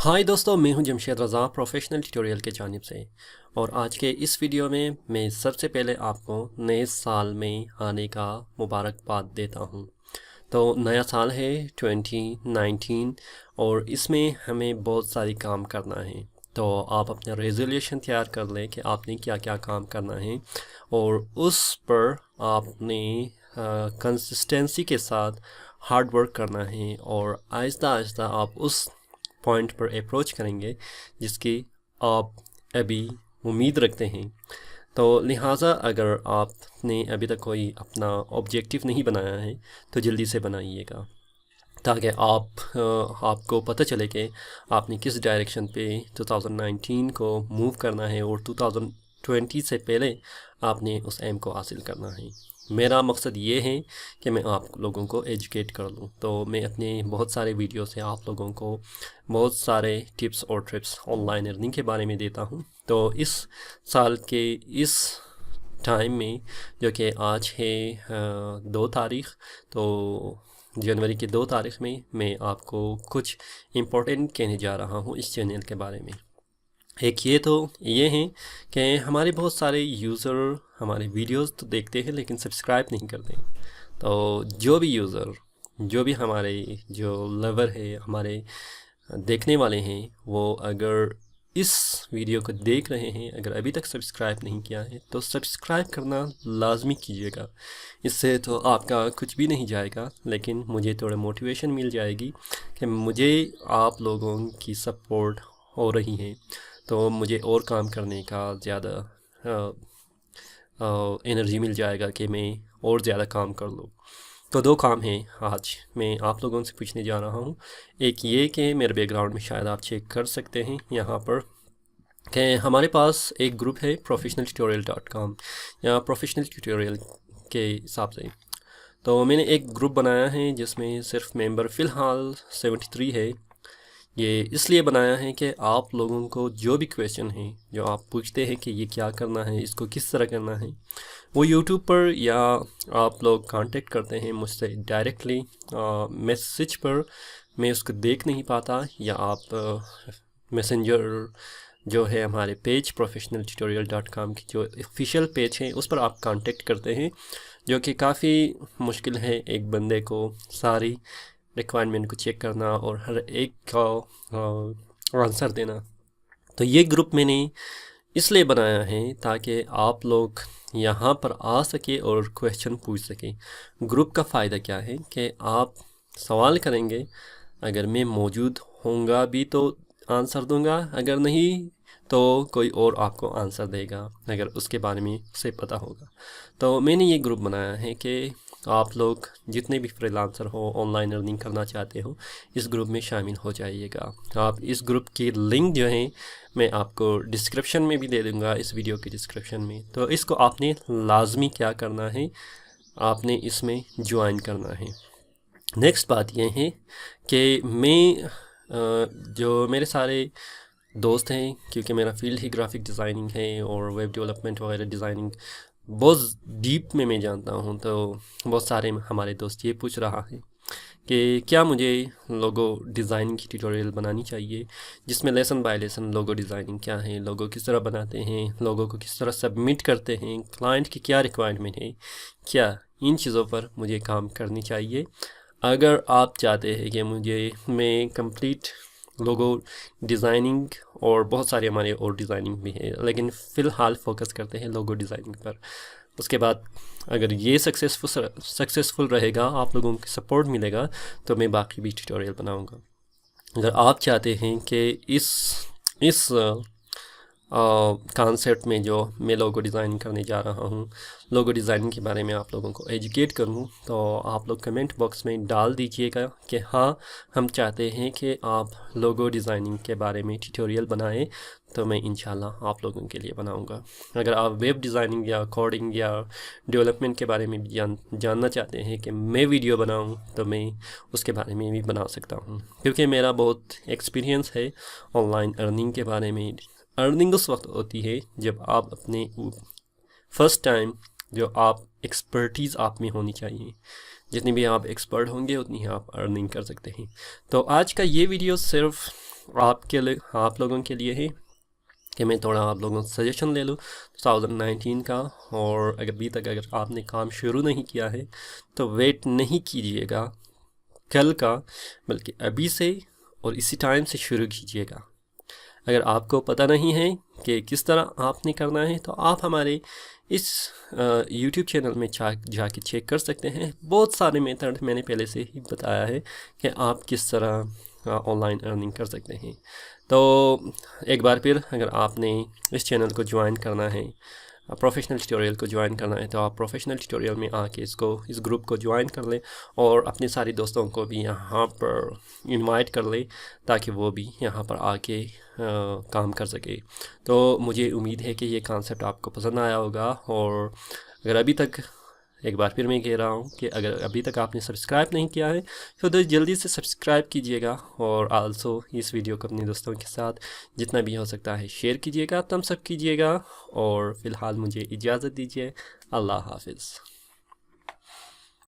हाय दोस्तों, मैं हूं जमशेद रज़ा प्रोफेशनल ट्यूटोरियल के जानिब से। और आज के इस वीडियो में मैं सबसे पहले आपको नए साल में आने का मुबारकबाद देता हूं। तो नया साल है 2019 और इसमें हमें बहुत सारी काम करना है। तो आप अपना रेजोल्यूशन तैयार कर लें कि आपने क्या क्या काम करना है और उस पर आपने कंसिस्टेंसी के साथ हार्ड वर्क करना है और आहिस्ता आहिस्ता आप उस पॉइंट पर अप्रोच करेंगे जिसकी आप अभी उम्मीद रखते हैं। तो लिहाजा अगर आपने अभी तक कोई अपना ऑब्जेक्टिव नहीं बनाया है तो जल्दी से बनाइएगा, ताकि आपको पता चले कि आपने किस डायरेक्शन पे 2019 को मूव करना है और 2020 से पहले आपने उस एम को हासिल करना है। मेरा मकसद ये है कि मैं आप लोगों को एजुकेट कर लूँ। तो मैं अपने बहुत सारे वीडियो से आप लोगों को बहुत सारे टिप्स और ट्रिप्स ऑनलाइन अर्निंग के बारे में देता हूँ। तो इस साल के इस टाइम में, जो कि आज है 2 तारीख़, तो जनवरी की 2 तारीख़ में मैं आपको कुछ इम्पोर्टेंट कहने जा रहा हूँ इस चैनल के बारे में। एक ये हैं कि हमारे बहुत सारे यूज़र हमारे वीडियोस तो देखते हैं लेकिन सब्सक्राइब नहीं करते। तो जो भी यूज़र, जो भी हमारे जो लवर है, हमारे देखने वाले हैं, वो अगर इस वीडियो को देख रहे हैं, अगर अभी तक सब्सक्राइब नहीं किया है तो सब्सक्राइब करना लाजमी कीजिएगा। इससे तो आपका कुछ भी नहीं जाएगा, लेकिन मुझे थोड़ा मोटिवेशन मिल जाएगी कि मुझे आप लोगों की सपोर्ट हो रही है, तो मुझे और काम करने का ज़्यादा एनर्जी मिल जाएगा कि मैं और ज़्यादा काम कर लूँ। तो 2 काम हैं आज मैं आप लोगों से पूछने जा रहा हूँ। एक ये कि मेरे बैकग्राउंड में शायद आप चेक कर सकते हैं यहाँ पर कि हमारे पास एक ग्रुप है professionaltutorial.com या प्रोफेशनल ट्यूटोरियल के हिसाब से। तो मैंने एक ग्रुप बनाया है जिसमें सिर्फ मेंबर फ़िलहाल 73 है। ये इसलिए बनाया है कि आप लोगों को जो भी क्वेश्चन है, जो आप पूछते हैं कि ये क्या करना है, इसको किस तरह करना है, वो यूट्यूब पर या आप लोग कांटेक्ट करते हैं मुझसे डायरेक्टली मैसेज पर, मैं उसको देख नहीं पाता, या आप मैसेंजर जो है हमारे पेज professionaltutorial.com की जो ऑफिशियल पेज है उस पर आप कांटेक्ट करते हैं, जो कि काफ़ी मुश्किल है एक बंदे को सारी रिक्वायरमेंट को चेक करना और हर एक का आंसर देना। तो ये ग्रुप मैंने इसलिए बनाया है ताकि आप लोग यहाँ पर आ सके और क्वेश्चन पूछ सके। ग्रुप का फ़ायदा क्या है कि आप सवाल करेंगे, अगर मैं मौजूद होऊंगा भी तो आंसर दूंगा, अगर नहीं तो कोई और आपको आंसर देगा अगर उसके बारे में उसे पता होगा। तो मैंने ये ग्रुप बनाया है कि आप लोग जितने भी फ्रीलांसर हो, ऑनलाइन अर्निंग करना चाहते हो, इस ग्रुप में शामिल हो जाइएगा। आप इस ग्रुप की लिंक जो है मैं आपको डिस्क्रिप्शन में भी दे दूंगा, इस वीडियो के डिस्क्रिप्शन में। तो इसको आपने लाजमी क्या करना है, आपने इसमें ज्वाइन करना है। नेक्स्ट बात यह है कि मैं जो मेरे सारे दोस्त हैं, क्योंकि मेरा फील्ड ही ग्राफिक डिज़ाइनिंग है और वेब डेवलपमेंट वगैरह डिज़ाइनिंग बहुत डीप में मैं जानता हूँ, तो बहुत सारे हमारे दोस्त ये पूछ रहा है कि क्या मुझे लोगो डिज़ाइनिंग की ट्यूटोरियल बनानी चाहिए, जिसमें lesson bye lesson logo designing क्या है, लोगो किस तरह बनाते हैं, लोगो को किस तरह सबमिट करते हैं, क्लाइंट की क्या रिक्वायरमेंट है, क्या इन चीज़ों पर मुझे काम करनी चाहिए। अगर आप चाहते हैं कि मैं कंप्लीट लोगो डिज़ाइनिंग, और बहुत सारे हमारे और डिज़ाइनिंग भी है, लेकिन फ़िलहाल फोकस करते हैं लोगो डिज़ाइनिंग पर। उसके बाद अगर ये सक्सेसफुल रहेगा, आप लोगों की सपोर्ट मिलेगा, तो मैं बाकी भी ट्यूटोरियल बनाऊंगा। अगर आप चाहते हैं कि इस कॉन्सेप्ट में जो मैं लोगो डिज़ाइनिंग करने जा रहा हूँ, लोगो डिज़ाइनिंग के बारे में आप लोगों को एजुकेट करूँ, तो आप लोग कमेंट बॉक्स में डाल दीजिएगा कि हाँ, हम चाहते हैं कि आप लोगो डिज़ाइनिंग के बारे में ट्यूटोरियल बनाएं, तो मैं इंशाल्लाह आप लोगों के लिए बनाऊंगा। अगर आप वेब डिज़ाइनिंग या कोडिंग या डेवलपमेंट के बारे में भी जानना चाहते हैं कि मैं वीडियो बनाऊं, तो मैं उसके बारे में भी बना सकता हूं, क्योंकि मेरा बहुत एक्सपीरियंस है ऑनलाइन अर्निंग के बारे में। अर्निंग उस वक्त होती है जब आप अपने फर्स्ट टाइम जो आप एक्सपर्टीज़ आप में होनी चाहिए, जितनी भी आप एक्सपर्ट होंगे उतनी ही आप अर्निंग कर सकते हैं। तो आज का ये वीडियो सिर्फ आप लोगों के लिए है कि मैं थोड़ा आप लोगों से सजेशन ले लूँ 2019 का। और अभी तक अगर आपने काम शुरू नहीं किया है तो वेट नहीं कीजिएगा कल का, बल्कि अभी से और इसी टाइम से शुरू कीजिएगा। अगर आपको पता नहीं है कि किस तरह आपने करना है तो आप हमारे इस YouTube चैनल में जाके चेक कर सकते हैं। बहुत सारे मेथड मैंने पहले से ही बताया है कि आप किस तरह ऑनलाइन अर्निंग कर सकते हैं। तो एक बार फिर अगर आपने इस चैनल को ज्वाइन करना है, प्रोफेशनल ट्यूटोरियल को ज्वाइन करना है, तो आप प्रोफेशनल ट्यूटोरियल में आके इस ग्रुप को ज्वाइन कर लें और अपने सारे दोस्तों को भी यहाँ पर इनवाइट कर लें ताकि वो भी यहाँ पर आके काम कर सके। तो मुझे उम्मीद है कि ये कॉन्सेप्ट आपको पसंद आया होगा। और अगर अभी तक, एक बार फिर मैं कह रहा हूँ कि अगर अभी तक आपने सब्सक्राइब नहीं किया है तो जल्दी से सब्सक्राइब कीजिएगा और आल्सो इस वीडियो को अपने दोस्तों के साथ जितना भी हो सकता है शेयर कीजिएगा, थम्स अप कीजिएगा। और फ़िलहाल मुझे इजाज़त दीजिए। अल्लाह हाफिज़।